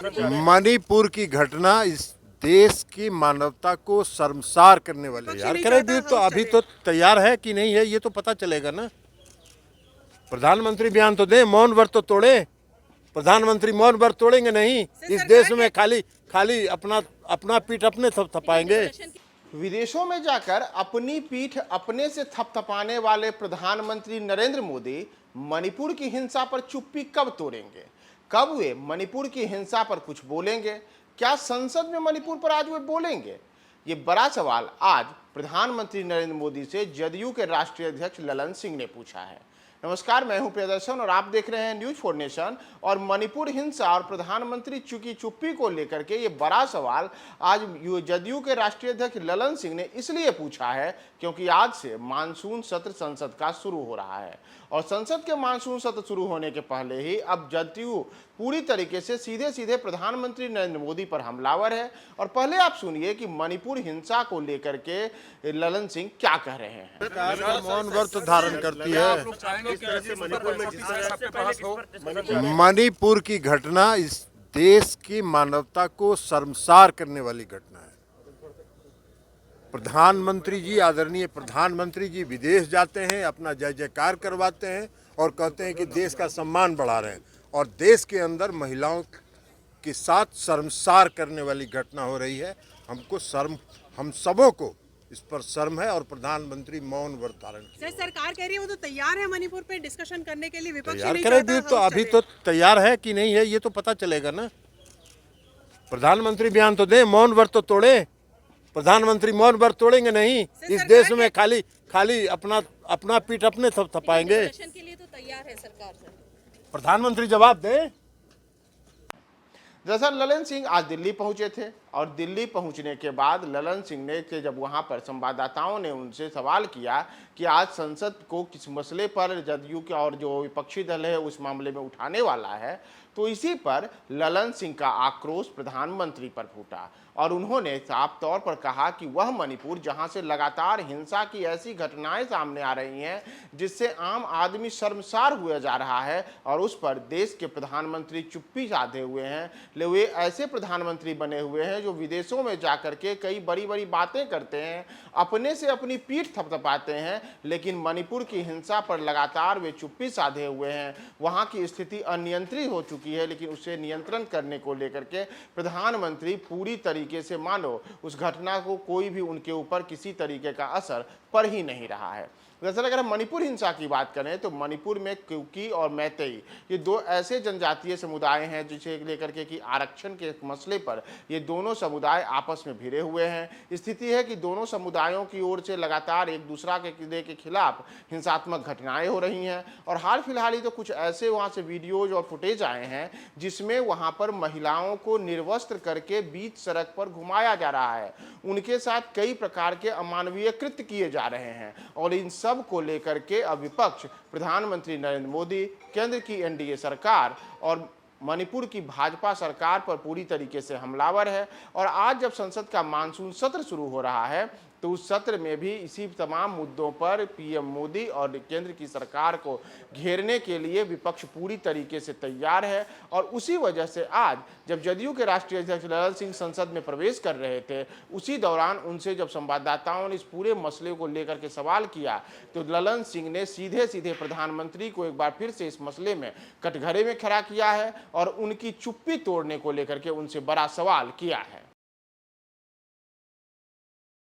मणिपुर की घटना इस देश की मानवता को शर्मसार करने वाली है। यार करे दी तो अभी तो तैयार है कि नहीं है ये तो पता चलेगा ना। प्रधानमंत्री बयान तो दे, मौन व्रत तो तोड़े। प्रधानमंत्री मौन व्रत तोड़ेंगे नहीं। इस देश में खाली खाली अपना पीठ अपने थपथपाएंगे। विदेशों में जाकर अपनी पीठ अपने से थपथपाने वाले प्रधानमंत्री नरेंद्र मोदी मणिपुर की हिंसा पर चुप्पी कब तोड़ेंगे? कब वे मणिपुर की हिंसा पर कुछ बोलेंगे? क्या संसद में मणिपुर पर आज वे बोलेंगे? ये बड़ा सवाल आज प्रधानमंत्री नरेंद्र मोदी से जदयू के राष्ट्रीय अध्यक्ष ललन सिंह ने पूछा है। नमस्कार, मैं हूं प्रियदर्शन और आप देख रहे हैं न्यूज फॉर नेशन। और मणिपुर हिंसा और प्रधानमंत्री की चुप्पी को लेकर के ये बड़ा सवाल आज जदयू के राष्ट्रीय अध्यक्ष ललन सिंह ने इसलिए पूछा है क्योंकि आज से मानसून सत्र संसद का शुरू हो रहा है और संसद के मानसून सत्र शुरू होने के पहले ही अब जदयू पूरी तरीके से सीधे सीधे प्रधानमंत्री नरेंद्र मोदी पर हमलावर है। और पहले आप सुनिए कि मणिपुर हिंसा को लेकर के ललन सिंह क्या कह रहे हैं। मौन व्रत धारण करती है। मणिपुर की घटना इस देश की मानवता को शर्मसार करने वाली घटना है। प्रधानमंत्री जी, आदरणीय प्रधानमंत्री जी विदेश जाते हैं, अपना जय जयकार करवाते हैं और कहते हैं कि देश का सम्मान बढ़ा रहे हैं और देश के अंदर महिलाओं के साथ शर्मसार करने वाली घटना हो रही है। हमको शर्म, हम सबों को इस पर शर्म है और प्रधानमंत्री मौन व्रत धारण किया। सरकार कह रही है वो तो तैयार है मणिपुर पे डिस्कशन करने के लिए। विपक्ष तैयार नहीं करे चाहता दी तो अभी तो तैयार है कि नहीं है ये तो पता चलेगा ना। प्रधानमंत्री बयान तो दे, मौन व्रत तो तोड़े। प्रधानमंत्री मौन व्रत तोड़ेंगे नहीं। इस देश में खाली अपना पीठ अपने थपथपाएंगे। के लिए तो तैयार है सरकार से। प्रधानमंत्री जवाब दे। दरअसल ललन सिंह आज दिल्ली पहुंचे थे और दिल्ली पहुंचने के बाद ललन सिंह ने कि जब वहां पर संवाददाताओं ने उनसे सवाल किया कि आज संसद को किस मसले पर जदयू के और जो विपक्षी दल है उस मामले में उठाने वाला है, तो इसी पर ललन सिंह का आक्रोश प्रधानमंत्री पर फूटा और उन्होंने साफ तौर पर कहा कि वह मणिपुर जहां से लगातार हिंसा की ऐसी घटनाएं सामने आ रही हैं जिससे आम आदमी शर्मसार हुआ जा रहा है और उस पर देश के प्रधानमंत्री चुप्पी साधे हुए हैं। वे ऐसे प्रधानमंत्री बने हुए हैं जो विदेशों में जाकर के कई बड़ी बड़ी बातें करते हैं, अपने से अपनी पीठ थपथपाते हैं, लेकिन मणिपुर की हिंसा पर लगातार वे चुप्पी साधे हुए हैं। वहां की स्थिति अनियंत्रित हो चुकी है, लेकिन उसे नियंत्रण करने को लेकर के प्रधानमंत्री पूरी तरीके से मानो उस घटना को कोई भी उनके ऊपर किसी तरीके का असर पड़ ही नहीं रहा है। दरअसल अगर हम मणिपुर हिंसा की बात करें तो मणिपुर में कुकी और मैतेई ये दो ऐसे जनजातीय समुदाय हैं जिसे लेकर के कि आरक्षण के मसले पर ये दोनों समुदाय आपस में भिड़े हुए हैं। स्थिति है कि दोनों समुदायों की ओर से लगातार एक दूसरा के खिलाफ हिंसात्मक घटनाएं हो रही हैं और हाल फिलहाल ही तो कुछ ऐसे वहाँ से वीडियोज और फुटेज आए हैं जिसमें वहाँ पर महिलाओं को निर्वस्त्र करके बीच सड़क पर घुमाया जा रहा है, उनके साथ कई प्रकार के अमानवीय कृत्य किए जा रहे हैं। और इन सब को लेकर के अब विपक्ष प्रधानमंत्री नरेंद्र मोदी, केंद्र की एनडीए सरकार और मणिपुर की भाजपा सरकार पर पूरी तरीके से हमलावर है। और आज जब संसद का मानसून सत्र शुरू हो रहा है तो उस सत्र में भी इसी तमाम मुद्दों पर पीएम मोदी और केंद्र की सरकार को घेरने के लिए विपक्ष पूरी तरीके से तैयार है। और उसी वजह से आज जब जदयू के राष्ट्रीय अध्यक्ष ललन सिंह संसद में प्रवेश कर रहे थे, उसी दौरान उनसे जब संवाददाताओं ने इस पूरे मसले को लेकर के सवाल किया तो ललन सिंह ने सीधे सीधे प्रधानमंत्री को एक बार फिर से इस मसले में कटघरे में खड़ा किया है और उनकी चुप्पी तोड़ने को लेकर के उनसे बड़ा सवाल किया है।